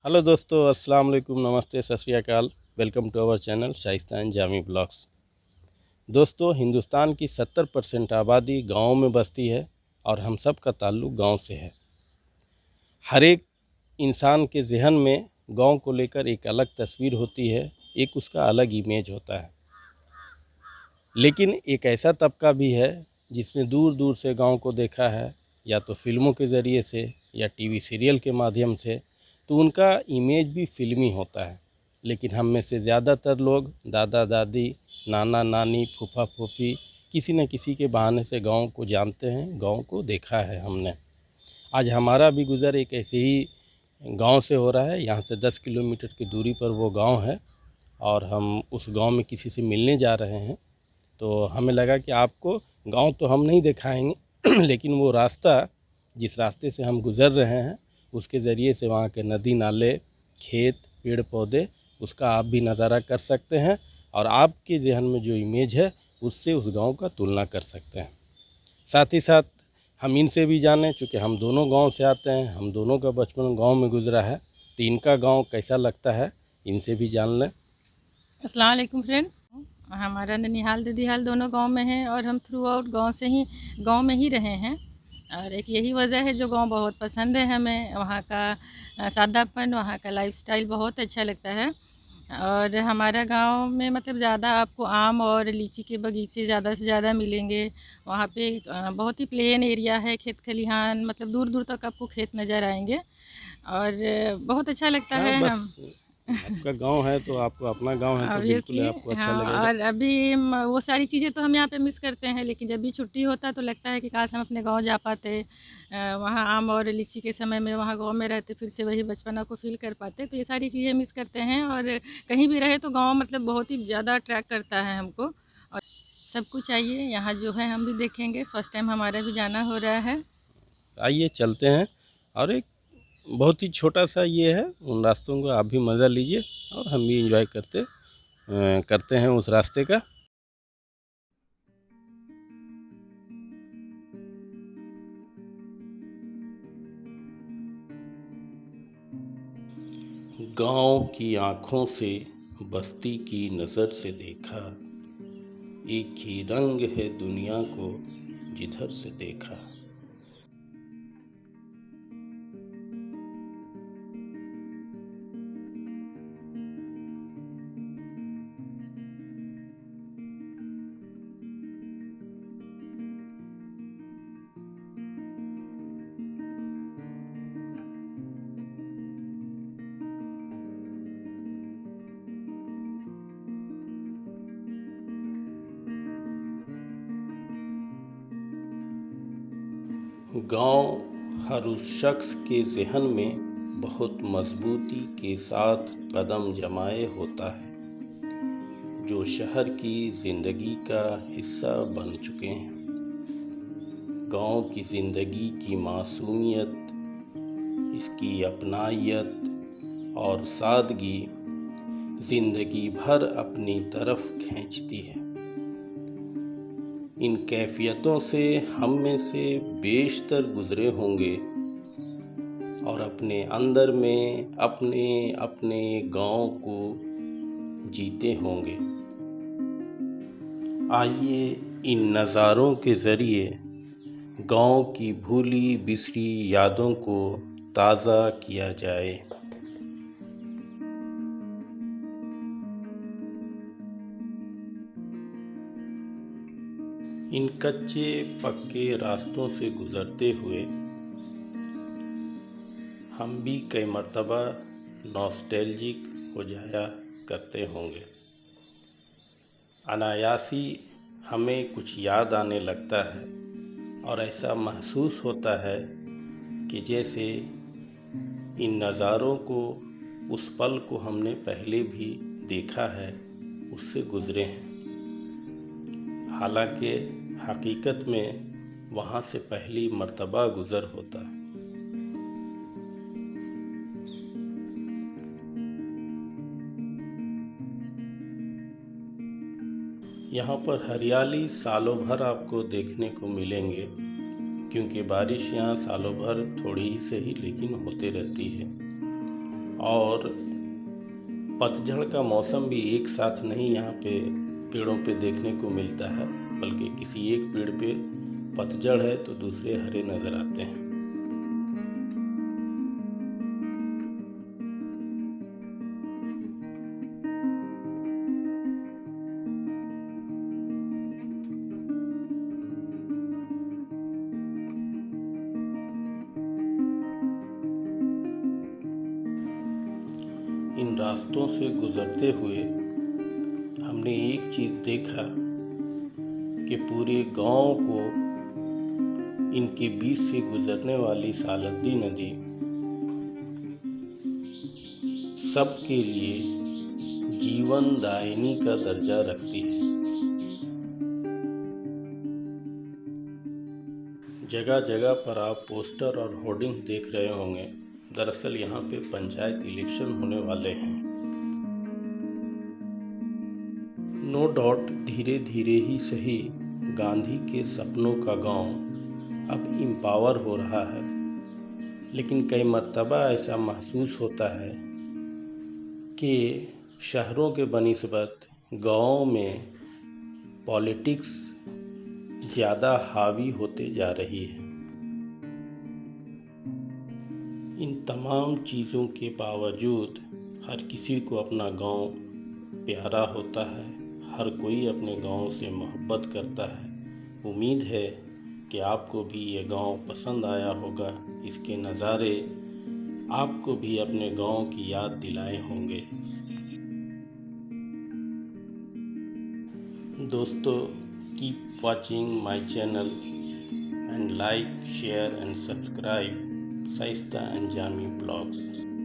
Hello दोस्तों, अस्सलाम वालेकुम, नमस्ते, सत श्री अकाल। Welcome to our channel Shaistan Jami blogs. दोस्तों, हिंदुस्तान की 70% आबादी गाँव में बसती है और हम सब का ताल्लुक़ गाँव से है। हर एक इंसान के ज़हन में गाँव को लेकर एक अलग तस्वीर होती है, एक उसका अलग इमेज होता है। लेकिन एक ऐसा तबका भी है जिसने दूर दूर से गाँव को देखा है, या तो फिल्मों के ज़रिए से या टीवी सीरियल के माध्यम से, तो उनका इमेज भी फिल्मी होता है। लेकिन हम में से ज़्यादातर लोग दादा दादी, नाना नानी, फूफा फूफी, किसी न किसी के बहाने से गांव को जानते हैं, गांव को देखा है हमने। आज हमारा भी गुज़र एक ऐसे ही गांव से हो रहा है। यहाँ से 10 किलोमीटर की दूरी पर वो गांव है और हम उस गांव में किसी से मिलने जा रहे हैं। तो हमें लगा कि आपको गांव तो हम नहीं दिखाएंगे लेकिन वो रास्ता, जिस रास्ते से हम गुज़र रहे हैं, उसके ज़रिए से वहाँ के नदी नाले, खेत, पेड़ पौधे, उसका आप भी नज़ारा कर सकते हैं और आपके जहन में जो इमेज है उससे उस गांव का तुलना कर सकते हैं। साथ ही साथ हम इनसे भी जानें, चूँकि हम दोनों गांव से आते हैं, हम दोनों का बचपन गांव में गुजरा है, तो इनका गांव कैसा लगता है इनसे भी जान लें। अस्सलाम वालेकुम फ्रेंड्स। हमारा ननिहाल दीदीहाल दोनों गांव में है और हम थ्रू आउट गांव में ही रहे हैं। और एक यही वजह है जो गांव बहुत पसंद है हमें। वहाँ का सादापन, वहाँ का लाइफस्टाइल बहुत अच्छा लगता है। और हमारा गांव में मतलब ज़्यादा आपको आम और लीची के बगीचे ज़्यादा से ज़्यादा मिलेंगे। वहाँ पे बहुत ही प्लेन एरिया है, खेत खलिहान, मतलब दूर दूर तक आपको खेत नज़र आएंगे और बहुत अच्छा लगता हाँ, है। हम बस आपका गांव है तो आपको अपना गांव है तो बिल्कुल ऑब्वियसली आपको अच्छा हाँ। लगेगा। और अभी वो सारी चीज़ें तो हम यहाँ पे मिस करते हैं, लेकिन जब भी छुट्टी होता है तो लगता है कि काश हम अपने गांव जा पाते। वहाँ आम और लीची के समय में वहाँ गांव में रहते, फिर से वही बचपना को फील कर पाते। तो ये सारी चीज़ें मिस करते हैं और कहीं भी रहे तो गांव मतलब बहुत ही ज़्यादा अट्रैक्ट करता है हमको। और सब कुछ आइए यहाँ जो है हम भी देखेंगे। फ़र्स्ट टाइम हमारा भी जाना हो रहा है। आइए चलते हैं। और एक बहुत ही छोटा सा ये है, उन रास्तों को आप भी मज़ा लीजिए और हम भी एंजॉय करते हैं उस रास्ते का। गांव की आँखों से, बस्ती की नज़र से देखा, एक ही रंग है दुनिया को जिधर से देखा। गांव हर उस शख्स के ज़हन में बहुत मजबूती के साथ कदम जमाए होता है, जो शहर की ज़िंदगी का हिस्सा बन चुके हैं। गांव की ज़िंदगी की मासूमियत, इसकी अपनायत और सादगी ज़िंदगी भर अपनी तरफ खींचती है। इन कैफियतों से हम में से बेशतर गुज़रे होंगे और अपने अंदर में अपने अपने गांव को जीते होंगे। आइए इन नज़ारों के ज़रिए गांव की भूली बिसरी यादों को ताज़ा किया जाए। इन कच्चे पक्के रास्तों से गुज़रते हुए हम भी कई मर्तबा नॉस्टैल्जिक हो जाया करते होंगे। अनायासी हमें कुछ याद आने लगता है और ऐसा महसूस होता है कि जैसे इन नज़ारों को, उस पल को हमने पहले भी देखा है, उससे गुज़रे हैं। हालांकि हकीकत में वहाँ से पहली मर्तबा गुज़र होता है। यहाँ पर हरियाली सालों भर आपको देखने को मिलेंगे, क्योंकि बारिश यहाँ सालों भर थोड़ी ही सही लेकिन होते रहती है। और पतझड़ का मौसम भी एक साथ नहीं यहाँ पे पेड़ों पे देखने को मिलता है, बल्कि किसी एक पेड़ पे पतझड़ है तो दूसरे हरे नज़र आते हैं। इन रास्तों से गुजरते हुए हमने एक चीज़ देखा कि पूरे गांव को इनके बीच से गुजरने वाली सालद्दी नदी सबके लिए जीवनदायिनी का दर्जा रखती है। जगह जगह पर आप पोस्टर और होर्डिंग्स देख रहे होंगे। दरअसल यहाँ पे पंचायत इलेक्शन होने वाले हैं। नो डाउट धीरे धीरे ही सही गांधी के सपनों का गांव अब एम्पावर हो रहा है, लेकिन कई मर्तबा ऐसा महसूस होता है कि शहरों के बनिस्बत गाँव में पॉलिटिक्स ज़्यादा हावी होते जा रही है। इन तमाम चीज़ों के बावजूद हर किसी को अपना गांव प्यारा होता है, हर कोई अपने गांव से मोहब्बत करता है। उम्मीद है कि आपको भी ये गांव पसंद आया होगा। इसके नज़ारे आपको भी अपने गांव की याद दिलाए होंगे। दोस्तों, keep watching my channel and like, share and subscribe Shaista Anjami Blogs.